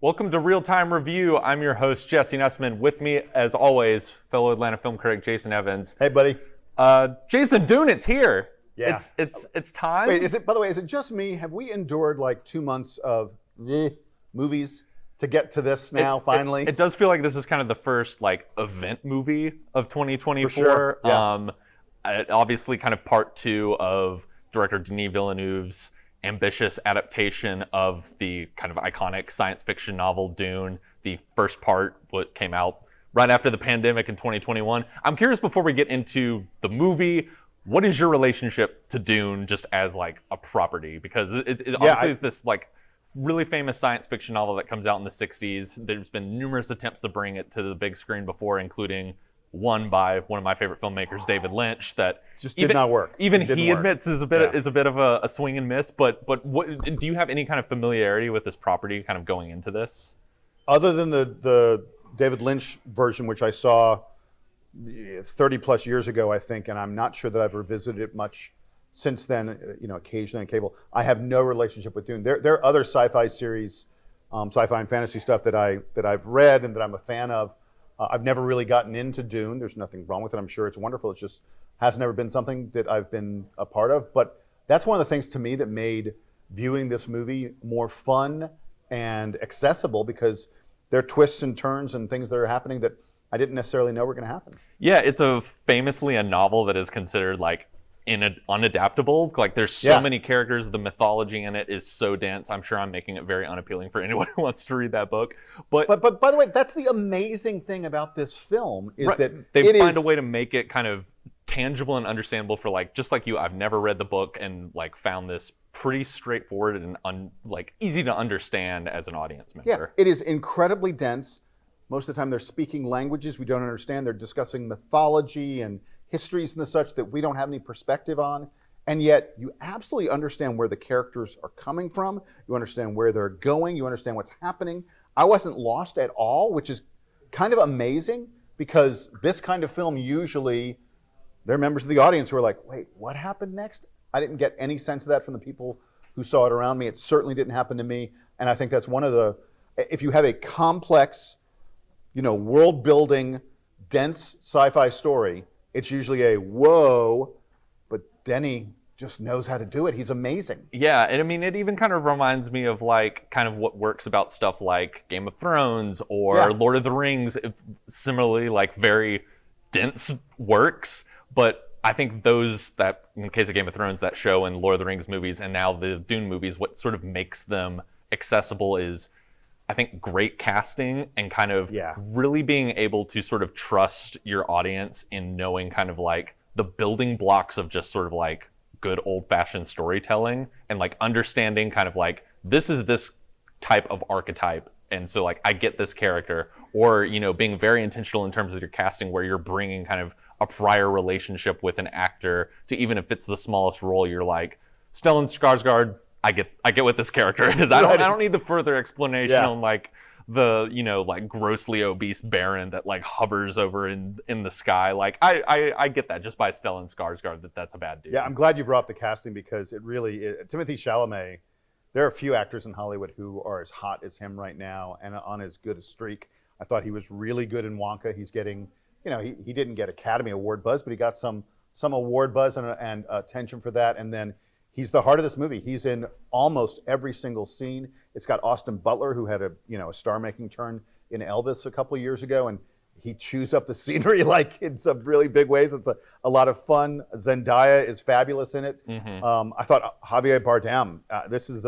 Welcome to Real Time Review. I'm your host, Jesse Nussman. With me, as always, fellow Atlanta film critic Jason Evans. Hey, buddy. Jason, Dune, it's here. Yeah. It's time. Wait, by the way, is it just me? Have we endured like 2 months of movies to get to this now, finally? It does feel like this is kind of the first like event movie of 2024. For sure. Yeah. Obviously kind of part two of director Denis Villeneuve's ambitious adaptation of the kind of iconic science fiction novel Dune. The first part, what came out right after the pandemic in 2021. I'm curious, before we get into the movie, what is your relationship to Dune just as like a property? Because it obviously is this like really famous science fiction novel that comes out in the 60s. There's been numerous attempts to bring it to the big screen before, including one by one of my favorite filmmakers, David Lynch, that just did not work. Even he admits is a bit of a swing and miss. But what do you have any kind of familiarity with this property kind of going into this? Other than the David Lynch version, which I saw 30 plus years ago, I think, and I'm not sure that I've revisited it much since then, occasionally on cable. I have no relationship with Dune. There are other sci-fi series, sci-fi and fantasy stuff that I've read and that I'm a fan of. I've never really gotten into Dune. There's nothing wrong with it. I'm sure it's wonderful. It just has never been something that I've been a part of. But that's one of the things to me that made viewing this movie more fun and accessible, because there are twists and turns and things that are happening that I didn't necessarily know were going to happen. Yeah, it's famously a novel that is considered like unadaptable. Like there's so many characters, the mythology in it is so dense. I'm sure I'm making it very unappealing for anyone who wants to read that book. But by the way, that's the amazing thing about this film is that they find a way to make it kind of tangible and understandable for like, just like you, I've never read the book and like found this pretty straightforward and like easy to understand as an audience member. Yeah, it is incredibly dense. Most of the time they're speaking languages we don't understand. They're discussing mythology and histories and the such that we don't have any perspective on. And yet you absolutely understand where the characters are coming from. You understand where they're going. You understand what's happening. I wasn't lost at all, which is kind of amazing, because this kind of film, usually there are members of the audience who are like, wait, what happened next? I didn't get any sense of that from the people who saw it around me. It certainly didn't happen to me. And I think that's one of the, if you have a complex, world building, dense sci-fi story, it's usually a whoa, but Denis just knows how to do it. He's amazing. Yeah, and I mean, it even kind of reminds me of like kind of what works about stuff like Game of Thrones or Lord of the Rings. Similarly, like very dense works, but I think that in the case of Game of Thrones, that show and Lord of the Rings movies, and now the Dune movies, what sort of makes them accessible is, I think, great casting and kind of really being able to sort of trust your audience in knowing kind of like the building blocks of just sort of like good old-fashioned storytelling, and like understanding kind of like, this is this type of archetype, and so like I get this character, or being very intentional in terms of your casting, where you're bringing kind of a prior relationship with an actor to, even if it's the smallest role, you're like, Stellan Skarsgård, I get what this character is. I don't need the further explanation on like the like grossly obese baron that like hovers over in the sky. Like I get that just by Stellan Skarsgård that's a bad dude. Yeah, I'm glad you brought up the casting, because it really is. Timothée Chalamet. There are a few actors in Hollywood who are as hot as him right now and on as good a streak. I thought he was really good in Wonka. He's getting, he didn't get Academy Award buzz, but he got some award buzz and attention for that. And then he's the heart of this movie. He's in almost every single scene. It's got Austin Butler, who had a star-making turn in Elvis a couple of years ago, and he chews up the scenery like in some really big ways. It's a lot of fun. Zendaya is fabulous in it. Mm-hmm. I thought Javier Bardem. This is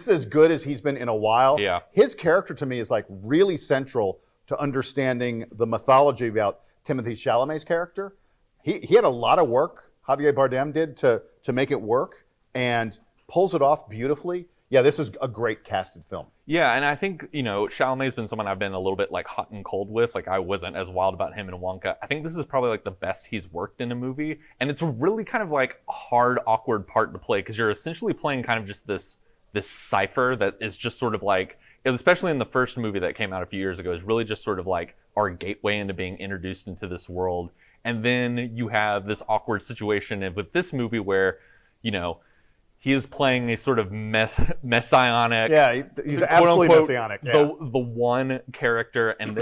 as good as he's been in a while. Yeah. His character to me is like really central to understanding the mythology about Timothée Chalamet's character. He had a lot of work, Javier Bardem did, to make it work, and pulls it off beautifully. Yeah, this is a great casted film. Yeah, and I think, Chalamet's been someone I've been a little bit like hot and cold with. Like I wasn't as wild about him in Wonka. I think this is probably like the best he's worked in a movie. And it's a really kind of like hard, awkward part to play, because you're essentially playing kind of just this cipher that is just sort of like, especially in the first movie that came out a few years ago, is really just sort of like our gateway into being introduced into this world. And then you have this awkward situation with this movie where, he is playing a sort of messianic. Yeah, he's quote absolutely unquote, messianic. Yeah. the one character. And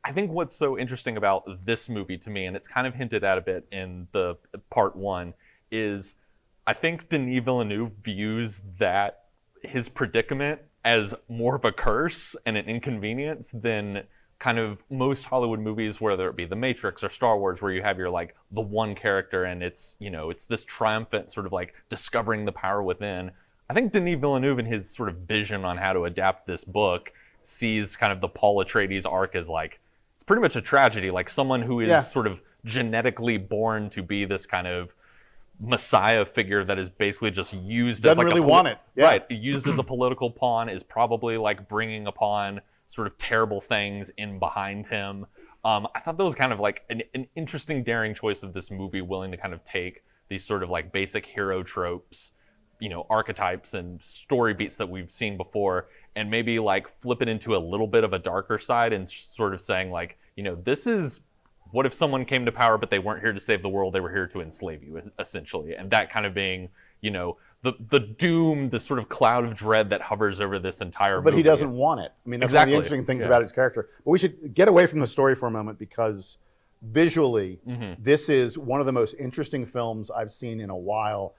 I think what's so interesting about this movie to me, and it's kind of hinted at a bit in the part one, is I think Denis Villeneuve views that his predicament as more of a curse and an inconvenience than kind of most Hollywood movies, whether it be The Matrix or Star Wars, where you have your like the one character and it's, you know, it's this triumphant sort of like discovering the power within. I think Denis Villeneuve in his sort of vision on how to adapt this book sees kind of the Paul Atreides arc as like, it's pretty much a tragedy, like someone who is sort of genetically born to be this kind of messiah figure that is basically just used as like really want it. Yeah. Right, used as a political pawn, is probably like bringing upon sort of terrible things in behind him. I thought that was kind of like an interesting, daring choice of this movie, willing to kind of take these sort of like basic hero tropes, you know, archetypes and story beats that we've seen before, and maybe like flip it into a little bit of a darker side and sort of saying like, you know, this is what if someone came to power but they weren't here to save the world, they were here to enslave you, essentially. And that kind of being, you know, the doom, the sort of cloud of dread that hovers over this entire movie. But he doesn't want it. I mean, that's one of the interesting things about his character. But we should get away from the story for a moment, because visually, this is one of the most interesting films I've seen in a while.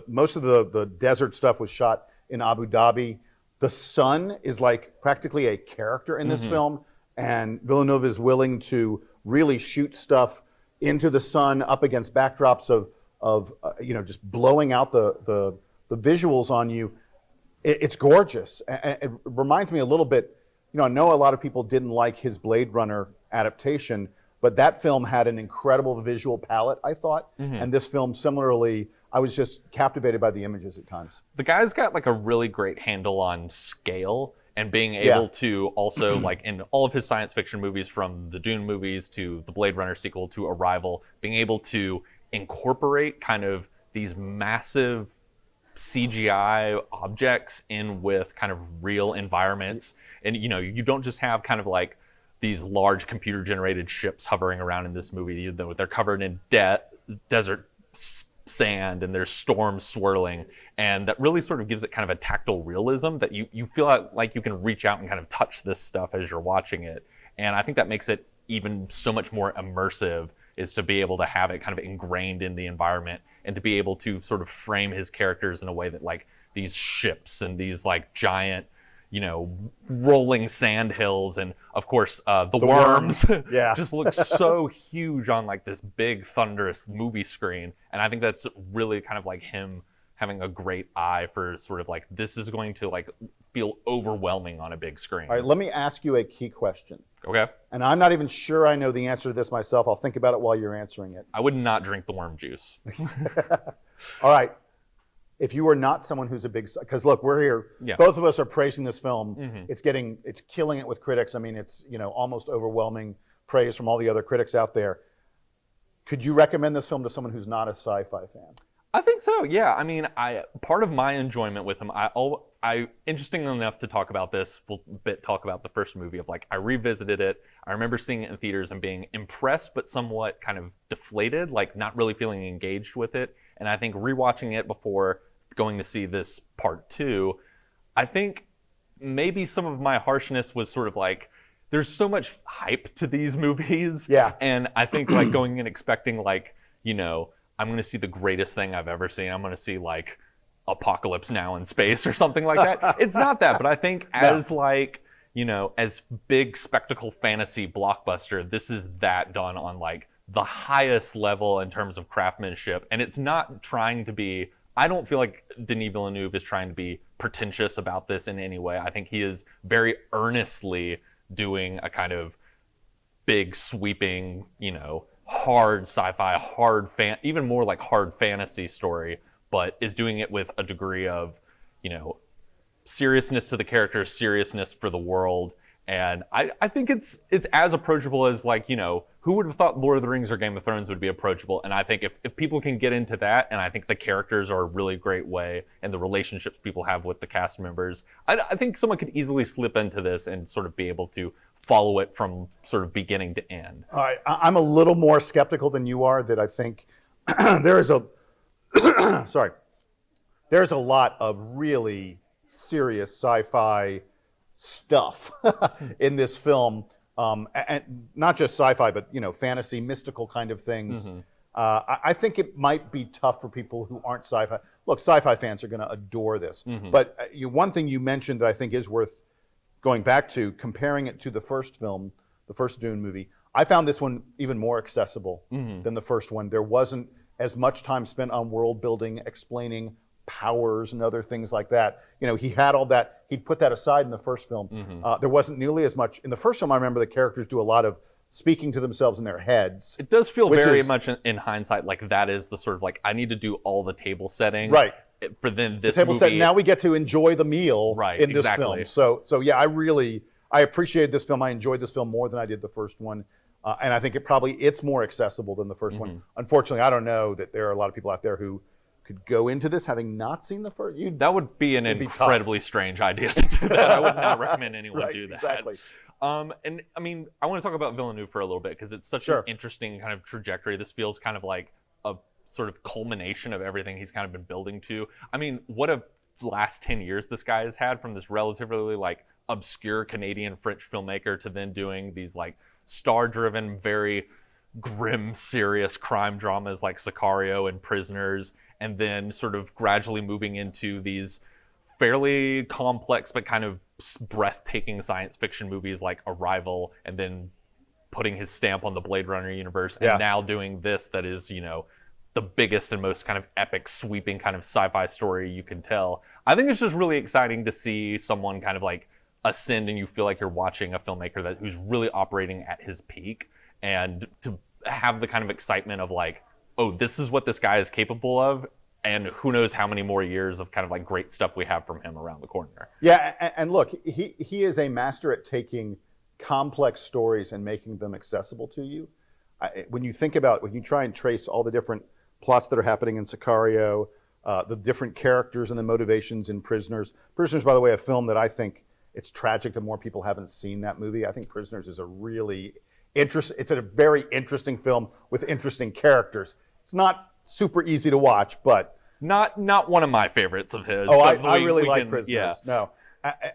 Most of the desert stuff was shot in Abu Dhabi. The sun is like practically a character in this film, and Villeneuve is willing to really shoot stuff into the sun up against backdrops of you know, just blowing out the visuals on you. It's gorgeous. It reminds me a little bit, you know, I know a lot of people didn't like his Blade Runner adaptation, but that film had an incredible visual palette, I thought. And this film, similarly, I was just captivated by the images at times. The guy's got like a really great handle on scale and being able to also, like in all of his science fiction movies, from the Dune movies to the Blade Runner sequel to Arrival, being able to incorporate kind of these massive CGI objects in with kind of real environments. And, you know, you don't just have kind of like these large computer generated ships hovering around in this movie. They're covered in desert sand and there's storms swirling. And that really sort of gives it kind of a tactile realism that you feel like you can reach out and kind of touch this stuff as you're watching it. And I think that makes it even so much more immersive, is to be able to have it kind of ingrained in the environment and to be able to sort of frame his characters in a way that like these ships and these like giant, you know, rolling sand hills and of course the worms just look so huge on like this big thunderous movie screen. And I think that's really kind of like him having a great eye for sort of like, this is going to like feel overwhelming on a big screen. All right, let me ask you a key question. Okay. And I'm not even sure I know the answer to this myself. I'll think about it while you're answering it. I would not drink the worm juice. All right. If you are not someone who's a big, because look, we're here. Yeah. Both of us are praising this film. It's killing it with critics. I mean, it's, you know, almost overwhelming praise from all the other critics out there. Could you recommend this film to someone who's not a sci-fi fan? I think so. Yeah. I mean, part of my enjoyment with him, interesting enough to talk about this, we'll talk about the first movie of like, I revisited it. I remember seeing it in theaters and being impressed, but somewhat kind of deflated, like not really feeling engaged with it. And I think rewatching it before going to see this part 2, I think maybe some of my harshness was sort of like, there's so much hype to these movies. Yeah. And I think like going and expecting like, you know, I'm going to see the greatest thing I've ever seen. I'm going to see like Apocalypse Now in space or something like that. It's not that, but I think as like, you know, as big spectacle fantasy blockbuster, this is that done on like the highest level in terms of craftsmanship. And it's not trying to be, I don't feel like Denis Villeneuve is trying to be pretentious about this in any way. I think he is very earnestly doing a kind of big sweeping, you know, hard sci-fi, even more like hard fantasy story, but is doing it with a degree of, you know, seriousness to the characters, seriousness for the world. And I think it's as approachable as like, you know, who would have thought Lord of the Rings or Game of Thrones would be approachable? And I think if people can get into that, and I think the characters are a really great way, and the relationships people have with the cast members, I think someone could easily slip into this and sort of be able to follow it from sort of beginning to end. All right, I'm a little more skeptical than you are that I think there is a, sorry, there's a lot of really serious sci-fi stuff in this film, and not just sci-fi, but fantasy, mystical kind of things. I think it might be tough for people who aren't sci-fi. Look, sci-fi fans are going to adore this. But one thing you mentioned that I think is worth going back to, comparing it to the first film, the first Dune movie, I found this one even more accessible than the first one. There wasn't as much time spent on world building, explaining powers and other things like that. He had all that. He'd put that aside in the first film. There wasn't nearly as much. In the first film, I remember the characters do a lot of speaking to themselves in their heads. It does feel very much in hindsight like that is the sort of like, I need to do all the table setting. Right. For then this table movie. set, now we get to enjoy the meal in this exactly. film. So yeah, I appreciated this film. I enjoyed this film more than I did the first one. And I think it's more accessible than the first one. Unfortunately, I don't know that there are a lot of people out there who could go into this having not seen the first. That would be an incredibly strange idea to do that. I would not recommend anyone do that. Exactly. And I mean, I want to talk about Villeneuve for a little bit because it's such an interesting kind of trajectory. This feels kind of like a sort of culmination of everything he's kind of been building to. I mean, what a last 10 years this guy has had, from this relatively like obscure Canadian French filmmaker to then doing these like star-driven, very grim, serious crime dramas like Sicario and Prisoners, and then sort of gradually moving into these fairly complex but kind of breathtaking science fiction movies like Arrival, and then putting his stamp on the Blade Runner universe, and now doing this that is, the biggest and most kind of epic, sweeping kind of sci-fi story you can tell. I think it's just really exciting to see someone kind of like ascend, and you feel like you're watching a filmmaker who's really operating at his peak, and to have the kind of excitement of like, oh, this is what this guy is capable of, and who knows how many more years of kind of like great stuff we have from him around the corner. Yeah, and look, he is a master at taking complex stories and making them accessible to you. When you try and trace all the different plots that are happening in Sicario, the different characters and the motivations in Prisoners. Prisoners, by the way, a film that I think it's tragic that more people haven't seen that movie. I think Prisoners is it's a very interesting film with interesting characters. It's not super easy to watch, but not one of my favorites of his. Oh, I really like Prisoners. Yeah. No,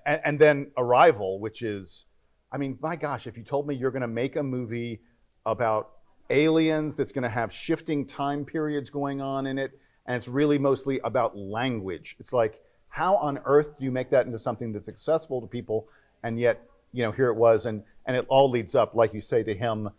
and then Arrival, which is, I mean, my gosh, if you told me you're going to make a movie about aliens that's going to have shifting time periods going on in it, and it's really mostly about language, it's like, how on earth do you make that into something that's accessible to people? And yet, here it was, and it all leads up, like you say, to him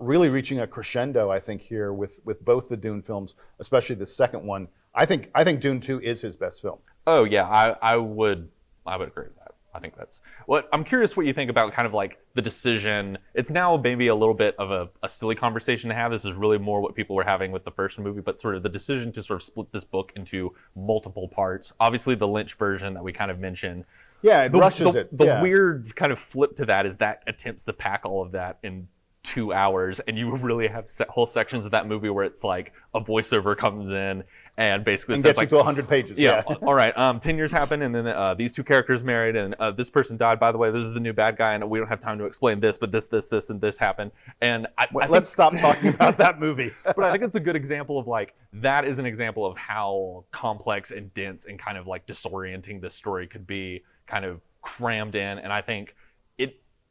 really reaching a crescendo, I think, here with both the Dune films, especially the second one. I think Dune 2 is his best film. Oh yeah, I would agree with that. I think that's what I'm curious what you think about kind of like the decision. It's now maybe a little bit of a silly conversation to have. This is really more what people were having with the first movie, but sort of the decision to sort of split this book into multiple parts. Obviously the Lynch version that we kind of mentioned. Yeah, it rushes it. The weird kind of flip to that is that attempts to pack all of that in 2 hours, and you really have whole sections of that movie where it's like a voiceover comes in and basically and says gets like, you to 100 pages. Yeah. All right. 10 years happened, and then these two characters married, and this person died. By the way, this is the new bad guy, and we don't have time to explain this, but this, and this happened. And let's stop talking about that movie. But I think it's a good example of like, that is an example of how complex and dense and kind of like disorienting this story could be, kind of crammed in. And I think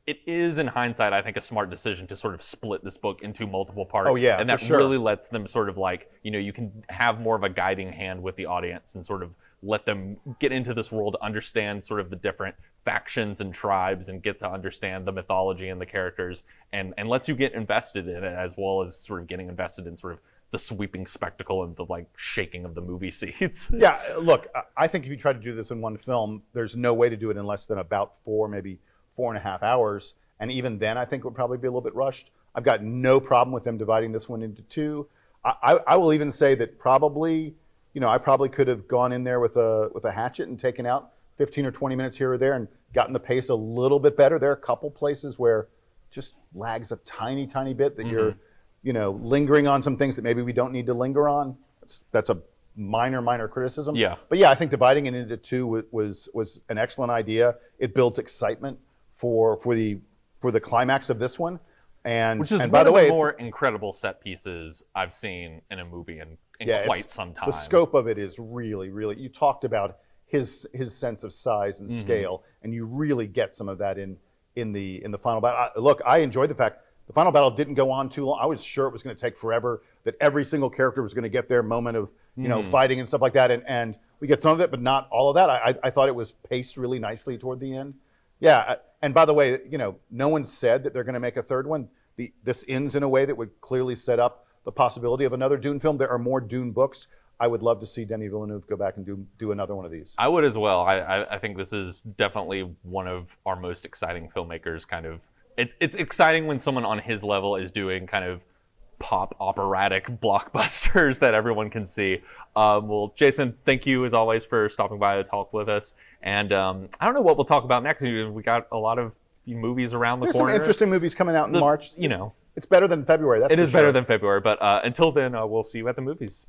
it is, in hindsight, I think, a smart decision to sort of split this book into multiple parts. Oh, yeah, and that for sure. really lets them sort of like, you can have more of a guiding hand with the audience and sort of let them get into this world, understand sort of the different factions and tribes, and get to understand the mythology and the characters, and lets you get invested in it, as well as sort of getting invested in sort of the sweeping spectacle and the like shaking of the movie seats. Yeah, look, I think if you try to do this in one film, there's no way to do it in less than about 4, maybe 4.5 hours, and even then I think it would probably be a little bit rushed. I've got no problem with them dividing this one into 2. I will even say that probably, I probably could have gone in there with a hatchet and taken out 15 or 20 minutes here or there and gotten the pace a little bit better. There are a couple places where just lags a tiny bit that you're lingering on some things that maybe we don't need to linger on. That's a minor criticism. Yeah. But yeah, I think dividing it into 2 was an excellent idea. It builds excitement for the climax of this one. And which is and one by the of way, the more incredible set pieces I've seen in a movie in quite some time. The scope of it is really, really. You talked about his sense of size and scale, and you really get some of that in the final battle. Look, I enjoyed the fact the final battle didn't go on too long. I was sure it was going to take forever. That every single character was going to get their moment of fighting and stuff like that, and we get some of it, but not all of that. I thought it was paced really nicely toward the end. Yeah, and by the way, no one said that they're going to make a third one. This ends in a way that would clearly set up the possibility of another Dune film. There are more Dune books. I would love to see Denis Villeneuve go back and do another one of these. I would as well. I think this is definitely one of our most exciting filmmakers. Kind of, it's exciting when someone on his level is doing kind of pop operatic blockbusters that everyone can see. Well, Jason, thank you as always for stopping by to talk with us. And I don't know what we'll talk about next. We got a lot of movies around the There's corner. Some interesting movies coming out in March. You know, it's better than February. That's it is sure. better than February. But until then, we'll see you at the movies.